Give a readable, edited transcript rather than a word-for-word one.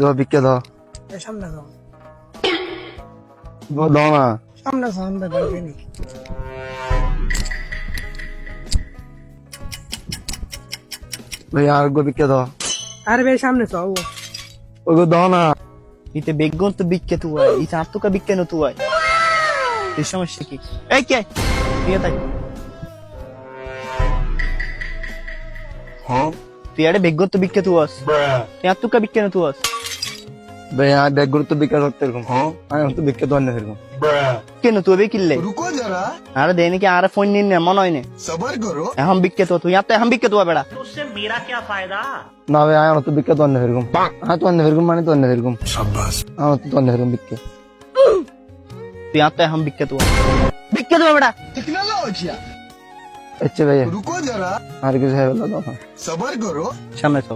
দাও বিকে দাও সামনে যাও দাও না সামনে সামনে বাইরে নেই ভাই আর গো বিকে দাও আরে ভাই সামনে যাও ওগো দাও না ইতে বেগুন তো বিক্কে তু হয় ই চার টুকা বিক্কে না তু হয় এই সমস্যা কি এই কে দিয়ে তাই তুই আরে বেগুন তো বিক্কে তু আস তুই আর টুকা বিক্কে না তু আস ভাই আর ব্যাগ গুলো তো বিকে করতে এরকম আমি তো বিকে দাও না এরকম কেন তুই বে কিনলে रुको जरा আরে দেয় নাকি আরে ফোন নিন না মনে হয় না सबर करो এখন বিক্কে তো তুই আর তো এখন বিক্কে তো বেড়া না ভাই আমি তো বিকে দাও না এরকম আমি তো অন্য এরকম মানে তো অন্য এরকম আমি তো অন্য এরকম বিকে তুই আর তো এখন বিক্কে তো বেড়া टेक्नोलॉजी আচ্ছা ভাই रुको जरा আর কিছু হয়ে গেল দাও सबर करो সামনে তো